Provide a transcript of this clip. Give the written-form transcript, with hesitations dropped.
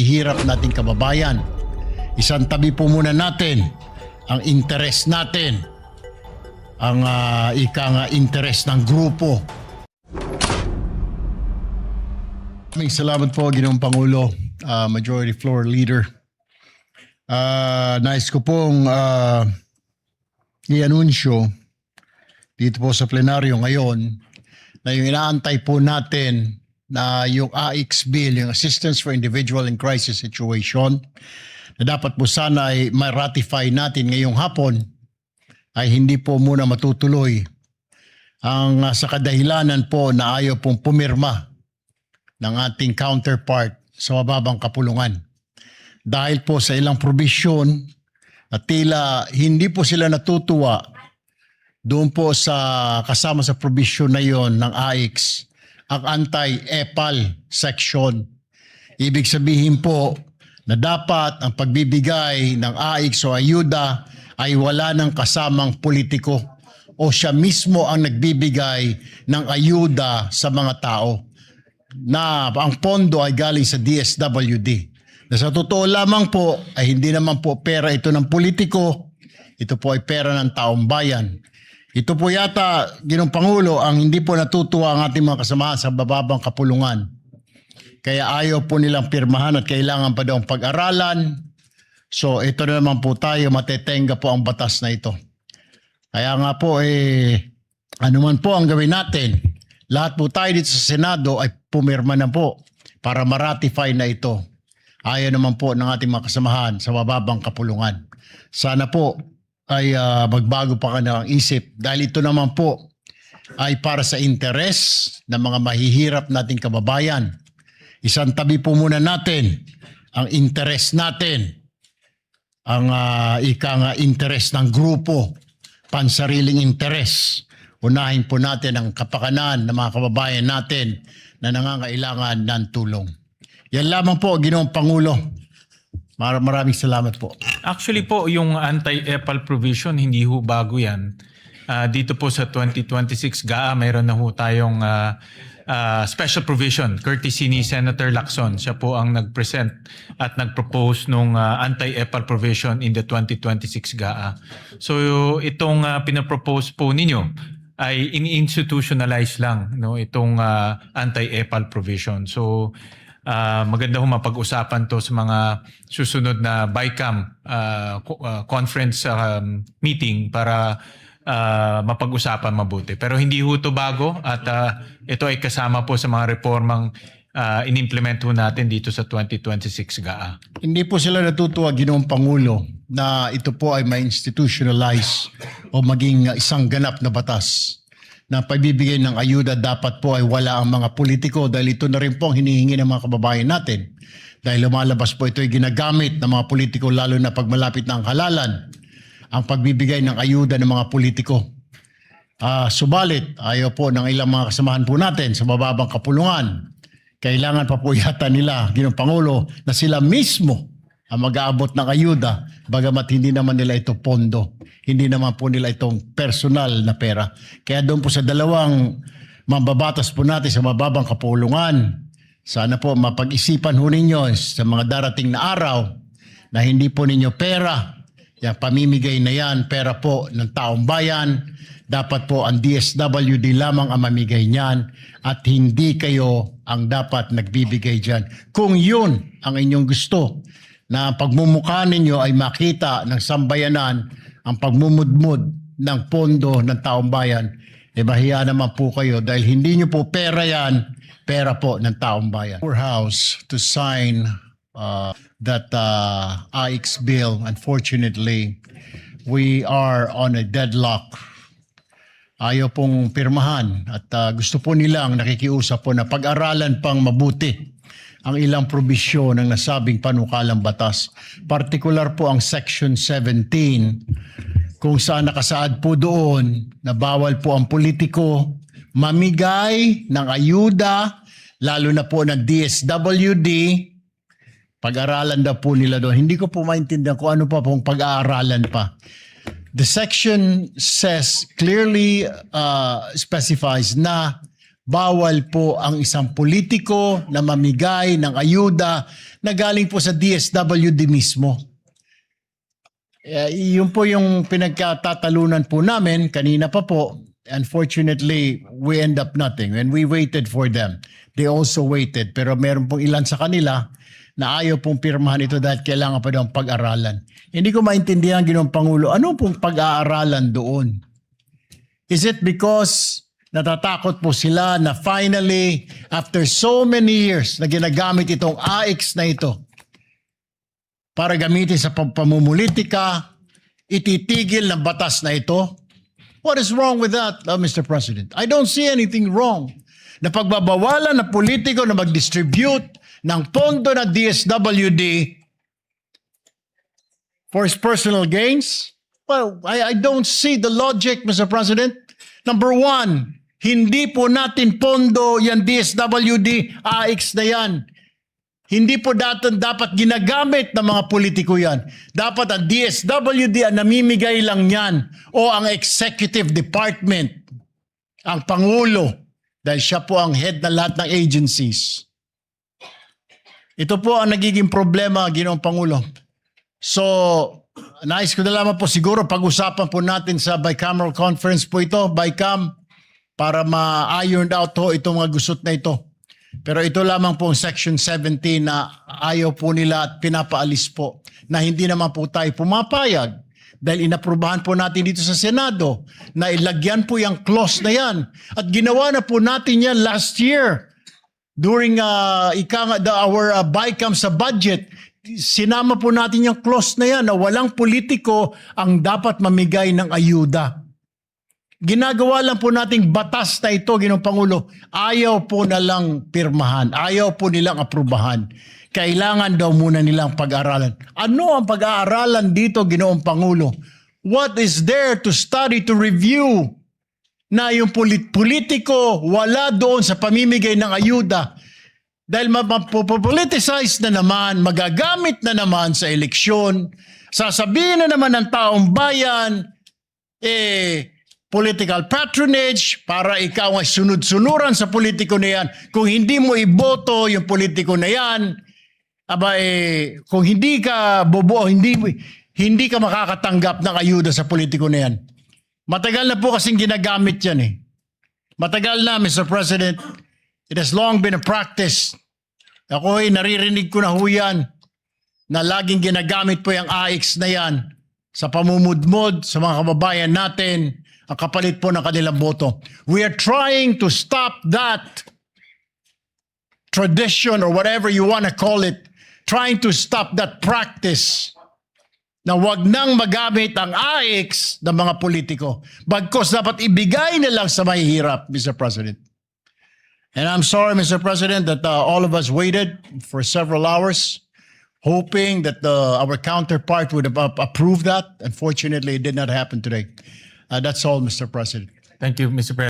Hirap nating kababayan. Isang tabi po muna natin ang interes natin, ang interes ng grupo. Maraming salamat po, Ginoong Pangulo, Majority Floor Leader. Nais ko pong i-anunsyo dito po sa plenaryo ngayon na yung inaantay po natin na yung AIX bill, yung Assistance for Individual in Crisis Situation, na dapat po sana ay ma-ratify natin ngayong hapon, ay hindi po muna matutuloy. Ang sa kadahilanan po na ayaw pong pumirma ng ating counterpart sa mababang kapulungan. Dahil po sa ilang probisyon at tila hindi po sila natutuwa doon po sa kasama sa probisyon na yon ng AIX, ang anti-EPAL section. Ibig sabihin po na dapat ang pagbibigay ng AIX o ayuda ay wala ng kasamang politiko o siya mismo ang nagbibigay ng ayuda sa mga tao, na ang pondo ay galing sa DSWD. Na sa totoo lamang po ay hindi naman po pera ito ng politiko, ito po ay pera ng taong bayan. Ito po yata, Ginoong Pangulo, ang hindi po natutuwa ang ating mga kasamahan sa bababang kapulungan. Kaya ayaw po nilang pirmahan at kailangan pa daw pag-aralan. So ito na naman po tayo, matetenga po ang batas na ito. Kaya nga po, ano man po ang gawin natin, lahat po tayo dito sa Senado ay pumirma na po para ma-ratify na ito. Ayaw naman po ng ating mga kasamahan sa bababang kapulungan. Sana po ay magbago pa ka ng isip, dahil ito naman po ay para sa interes ng mga mahihirap nating kababayan. Isang tabi po muna natin ang interes natin, ang interes ng grupo, pansariling interes. Unahin po natin ang kapakanan ng mga kababayan natin na nangangailangan ng tulong. Yan lamang po, Ginoong Pangulo. Maraming salamat po. Actually po, yung anti-EPAL provision, hindi ho bago yan. Dito po sa 2026 GAA, mayroon na ho tayong special provision, courtesy ni Senator Lacson. Siya po ang nag-present at nag-propose nung anti-EPAL provision in the 2026 GAA. So itong pinapropose po ninyo ay in-institutionalize lang, no, itong anti-EPAL provision. So maganda ho mapag-usapan to sa mga susunod na BICAM conference meeting para mapag-usapan mabuti. Pero hindi ho ito bago at ito ay kasama po sa mga reformang in-implement ho natin dito sa 2026 GAA. Hindi po sila natutuwa, Ginoong Pangulo, na ito po ay ma-institutionalize o maging isang ganap na batas na pagbibigay ng ayuda dapat po ay wala ang mga politiko, dahil ito na rin po ang hinihingi ng mga kababayan natin. Dahil lumalabas po ito ay ginagamit ng mga politiko, lalo na pag malapit na ang halalan, ang pagbibigay ng ayuda ng mga politiko. Subalit, ayaw po ng ilang mga kasamahan po natin sa mababang kapulungan. Kailangan pa po yata nila, Ginoong Pangulo, na sila mismo ang mag-aabot ng ayuda, bagamat hindi naman nila ito pondo. Hindi naman po nila itong personal na pera. Kaya doon po sa dalawang mambabatas po natin sa mababang kapulungan, sana po mapag-isipan ho ninyo sa mga darating na araw na hindi po ninyo pera, yung pamimigay na yan, pera po ng taong bayan. Dapat po ang DSWD lamang ang mamigay niyan at hindi kayo ang dapat nagbibigay dyan. Kung yun ang inyong gusto, na pagmumukha ninyo ay makita ng sambayanan ang pagmumudmud ng pondo ng taong bayan, bahiya naman po kayo, dahil hindi nyo po pera yan, pera po ng taong bayan. Our House to sign that AIX bill. Unfortunately, we are on a deadlock. Ayaw pong pirmahan at gusto po nilang nakikiusap po na pag-aralan pang mabuti ang ilang probisyon ng nasabing panukalang batas. Partikular po ang Section 17 kung saan nakasaad po doon na bawal po ang politiko mamigay ng ayuda, lalo na po ng DSWD. Pag-aralan daw po nila doon. Hindi ko po maintindihan kung ano pa pong pag-aaralan pa. The section says, clearly specifies na bawal po ang isang politiko na mamigay ng ayuda na galing po sa DSWD mismo. Yun po yung pinagkatatalunan po namin kanina pa po. Unfortunately, we end up nothing. When we waited for them, they also waited. Pero meron pong ilan sa kanila na ayaw pong pirmahan ito dahil kailangan pa daw pag-aralan. Hindi ko maintindihan, Ginoong Pangulo, ano pong pag-aaralan doon? Is it because natatakot po sila na finally, after so many years na ginagamit itong AIX na ito, para gamitin sa pamumulitika, ititigil ng batas na ito? What is wrong with that, Mr. President? I don't see anything wrong. Na pagbabawalan na politiko na mag-distribute ng pondo na DSWD for his personal gains? Well, I don't see the logic, Mr. President. Number one, hindi po natin pondo yan DSWD, AIX na yan. Hindi po dapat ginagamit ng mga politiko yan. Dapat ang DSWD ang namimigay lang yan o ang executive department, ang Pangulo, dahil siya po ang head na lahat ng agencies. Ito po ang nagiging problema, Ginoong Pangulo. So, nais ko na lamang po siguro pag-usapan po natin sa bicameral conference po ito, BICAM, para ma-ironed out ho itong mga gusot na ito. Pero ito lamang po ang Section 17 na ayaw po nila at pinapaalis po na hindi naman po tayo pumapayag dahil inaprubahan po natin dito sa Senado na ilagyan po yung clause na yan. At ginawa na po natin yan last year during our BICAM sa budget. Sinama po natin yung clause na yan na walang politiko ang dapat mamigay ng ayuda. Ginagawa lang po nating batas na ito, Ginoong Pangulo. Ayaw po na lang pirmahan. Ayaw po nilang aprubahan. Kailangan daw muna nilang pag-aralan. Ano ang pag-aaralan dito, Ginoong Pangulo? What is there to study, to review? Na yung politiko wala doon sa pamimigay ng ayuda. Dahil mapopoliticize na naman, magagamit na naman sa eleksyon, sasabihin na naman ng taong bayan, political patronage para ikaw ay sunod-sunuran sa politiko na yan. Kung hindi mo iboto yung politiko na yan, kung hindi ka bobo, hindi ka makakatanggap ng ayuda sa politiko na yan. Matagal na po kasing ginagamit yan eh. Matagal na, Mr. President. It has long been a practice. Ako ay naririnig ko na ho yan na laging ginagamit po yung AIX na yan sa pamumudmod sa mga kababayan natin, ang kapalit po ng kanilang boto. We are trying to stop that tradition or whatever you want to call it, trying to stop that practice na wag nang magamit ang AIX ng mga politiko. Bagkos dapat ibigay na lang sa mahihirap, Mr. President. And I'm sorry, Mr. President, that all of us waited for several hours hoping that our counterpart would approve that. Unfortunately, it did not happen today. That's all, Mr. President. Thank you, Mr. President.